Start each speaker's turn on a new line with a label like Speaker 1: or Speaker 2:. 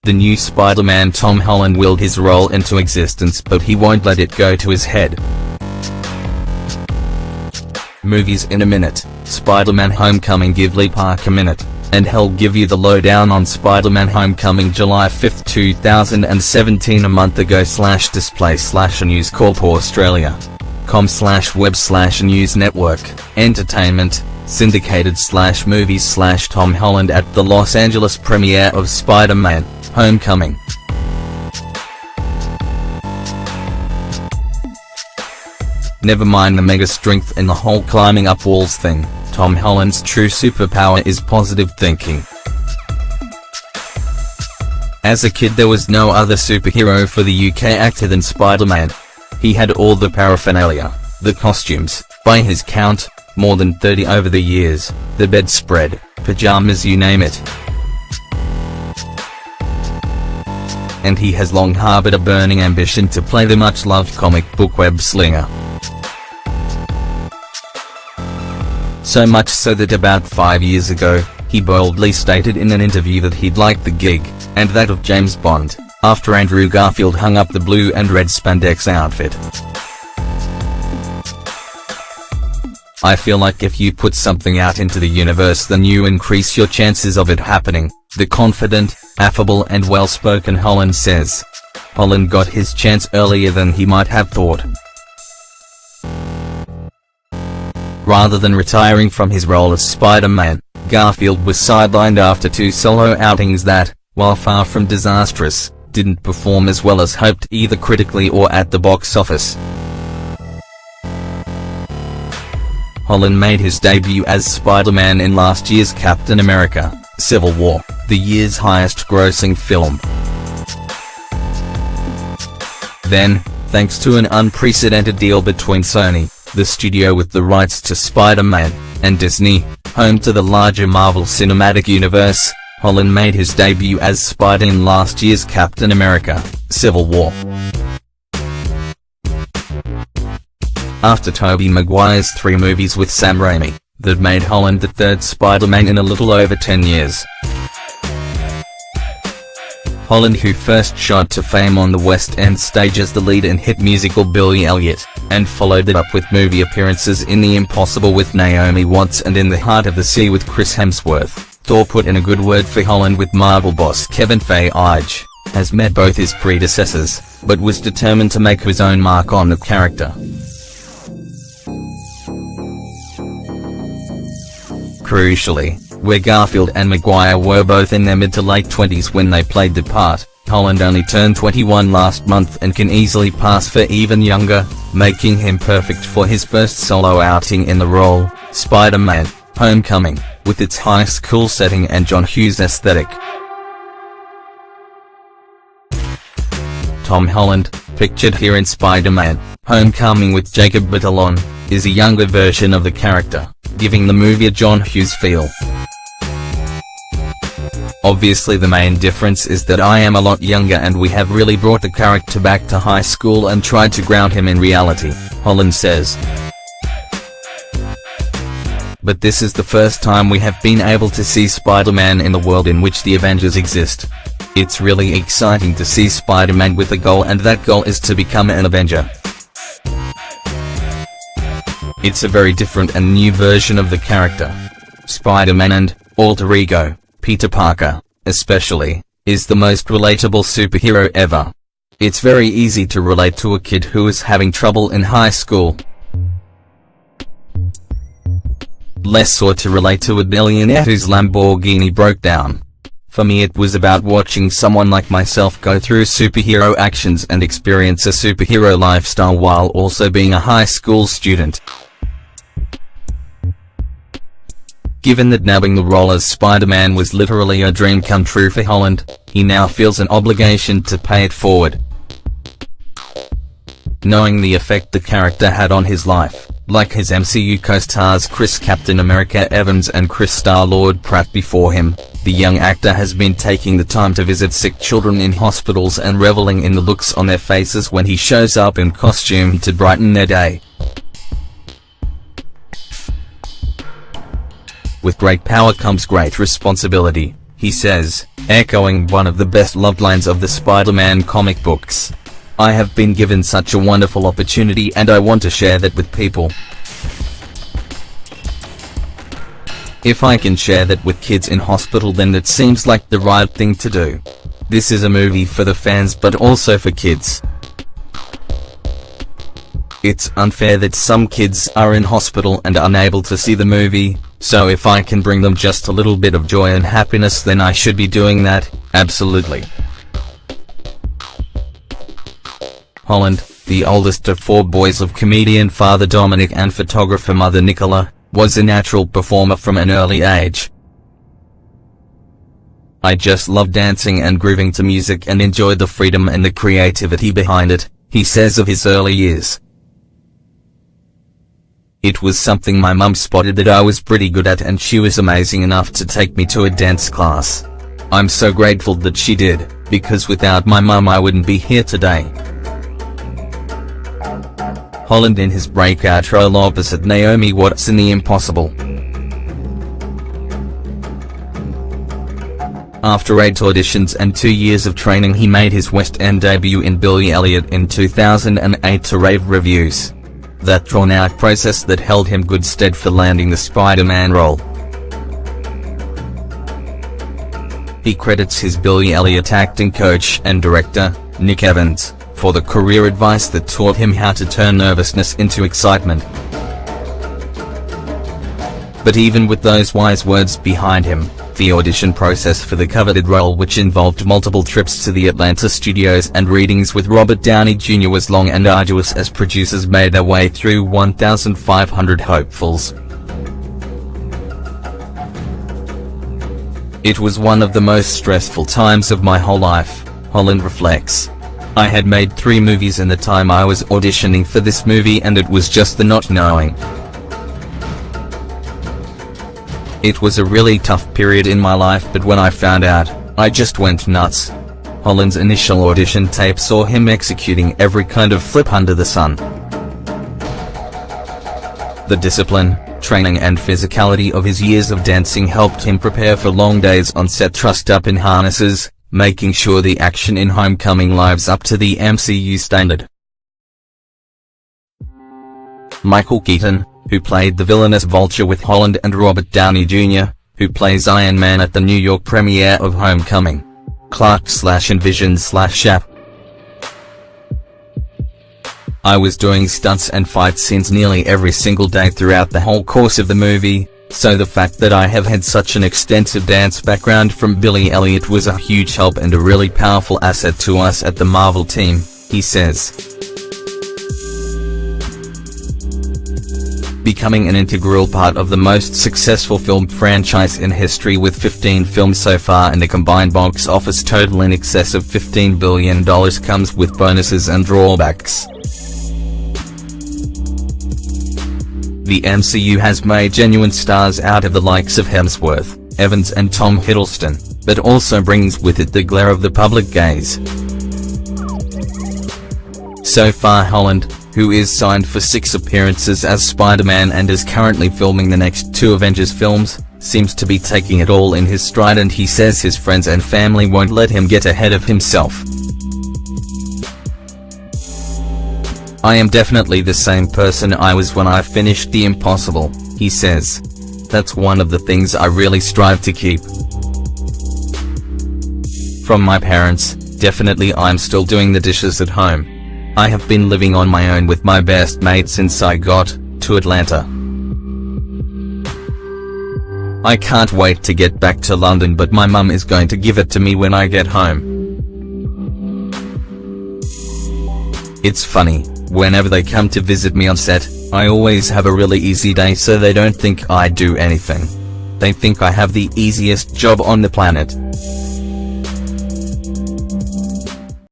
Speaker 1: The new Spider-Man Tom Holland willed his role into existence, but he won't let it go to his head. Movies in a minute, Spider-Man Homecoming. Give Lee Park a minute, and he'll give you the lowdown on Spider-Man Homecoming. July 5, 2017. A month ago. /display /News Corp Australia. com/web/news network, entertainment, syndicated /movies /Tom Holland at the Los Angeles premiere of Spider-Man Homecoming. Never mind the mega strength and the whole climbing up walls thing, Tom Holland's true superpower is positive thinking. As a kid there was no other superhero for the UK actor than Spider-Man. He had all the paraphernalia, the costumes, by his count, more than 30 over the years, the bedspread, pajamas, you name it. And he has long harbored a burning ambition to play the much-loved comic book web-slinger. So much so that about 5 years ago, he boldly stated in an interview that he'd like the gig, and that of James Bond, after Andrew Garfield hung up the blue and red spandex outfit. I feel like if you put something out into the universe then you increase your chances of it happening, the confident, affable and well-spoken Holland says. Holland got his chance earlier than he might have thought. Rather than retiring from his role as Spider-Man, Garfield was sidelined after 2 solo outings that, while far from disastrous, didn't perform as well as hoped either critically or at the box office. Holland made his debut as Spider-Man in last year's Captain America: Civil War, the year's highest-grossing film. Then, thanks to an unprecedented deal between Sony, the studio with the rights to Spider-Man, and Disney, home to the larger Marvel Cinematic Universe, Holland made his debut as Spider in last year's Captain America: Civil War. After Tobey Maguire's 3 movies with Sam Raimi, that made Holland the 3rd Spider-Man in a little over 10 years. Holland, who first shot to fame on the West End stage as the lead in hit musical Billy Elliot, and followed it up with movie appearances in The Impossible with Naomi Watts and In the Heart of the Sea with Chris Hemsworth, Thor put in a good word for Holland with Marvel boss Kevin Feige, has met both his predecessors, but was determined to make his own mark on the character. Crucially, where Garfield and Maguire were both in their mid to late 20s when they played the part, Holland only turned 21 last month and can easily pass for even younger, making him perfect for his first solo outing in the role, Spider-Man Homecoming, with its high school setting and John Hughes aesthetic. Tom Holland, pictured here in Spider-Man Homecoming with Jacob Batalon, is a younger version of the character, giving the movie a John Hughes feel. Obviously the main difference is that I am a lot younger and we have really brought the character back to high school and tried to ground him in reality, Holland says. But this is the first time we have been able to see Spider-Man in the world in which the Avengers exist. It's really exciting to see Spider-Man with a goal, and that goal is to become an Avenger. It's a very different and new version of the character. Spider-Man and alter ego, Peter Parker, especially, is the most relatable superhero ever. It's very easy to relate to a kid who is having trouble in high school. Less so to relate to a billionaire whose Lamborghini broke down. For me it was about watching someone like myself go through superhero actions and experience a superhero lifestyle while also being a high school student. Given that nabbing the role as Spider-Man was literally a dream come true for Holland, he now feels an obligation to pay it forward. Knowing the effect the character had on his life, like his MCU co-stars Chris Captain America Evans and Chris Star-Lord Pratt before him, the young actor has been taking the time to visit sick children in hospitals and reveling in the looks on their faces when he shows up in costume to brighten their day. With great power comes great responsibility, he says, echoing one of the best-loved lines of the Spider-Man comic books. "I have been given such a wonderful opportunity and I want to share that with people. If I can share that with kids in hospital, then it seems like the right thing to do. This is a movie for the fans but also for kids. It's unfair that some kids are in hospital and unable to see the movie, so if I can bring them just a little bit of joy and happiness, then I should be doing that, absolutely." Holland, the oldest of 4 boys of comedian father Dominic and photographer mother Nicola, was a natural performer from an early age. "I just love dancing and grooving to music and enjoyed the freedom and the creativity behind it," he says of his early years. "It was something my mum spotted that I was pretty good at and she was amazing enough to take me to a dance class. I'm so grateful that she did, because without my mum I wouldn't be here today." Holland in his breakout role opposite Naomi Watts in The Impossible. After 8 auditions and 2 years of training, he made his West End debut in Billy Elliot in 2008 to rave reviews. That drawn-out process that held him good stead for landing the Spider-Man role. He credits his Billy Elliot acting coach and director, Nick Evans, for the career advice that taught him how to turn nervousness into excitement. But even with those wise words behind him, the audition process for the coveted role, which involved multiple trips to the Atlanta studios and readings with Robert Downey Jr., was long and arduous as producers made their way through 1,500 hopefuls. "It was one of the most stressful times of my whole life," Holland reflects. "I had made 3 movies in the time I was auditioning for this movie, and it was just the not knowing. It was a really tough period in my life, but when I found out, I just went nuts." Holland's initial audition tape saw him executing every kind of flip under the sun. The discipline, training and physicality of his years of dancing helped him prepare for long days on set trussed up in harnesses, making sure the action in Homecoming lives up to the MCU standard. Michael Keaton, who played the villainous Vulture with Holland, and Robert Downey Jr., who plays Iron Man at the New York premiere of Homecoming. Clark/Envision/Shap. "I was doing stunts and fight scenes nearly every single day throughout the whole course of the movie, so the fact that I have had such an extensive dance background from Billy Elliot was a huge help and a really powerful asset to us at the Marvel team," he says. Becoming an integral part of the most successful film franchise in history, with 15 films so far and a combined box office total in excess of $15 billion, comes with bonuses and drawbacks. The MCU has made genuine stars out of the likes of Hemsworth, Evans and Tom Hiddleston, but also brings with it the glare of the public gaze. So far, Holland, who is signed for 6 appearances as Spider-Man and is currently filming the next 2 Avengers films, seems to be taking it all in his stride, and he says his friends and family won't let him get ahead of himself. "I am definitely the same person I was when I finished The Impossible," he says. "That's one of the things I really strive to keep. From my parents, definitely I'm still doing the dishes at home. I have been living on my own with my best mate since I got to Atlanta. I can't wait to get back to London, but my mum is going to give it to me when I get home. It's funny, whenever they come to visit me on set, I always have a really easy day, so they don't think I do anything. They think I have the easiest job on the planet."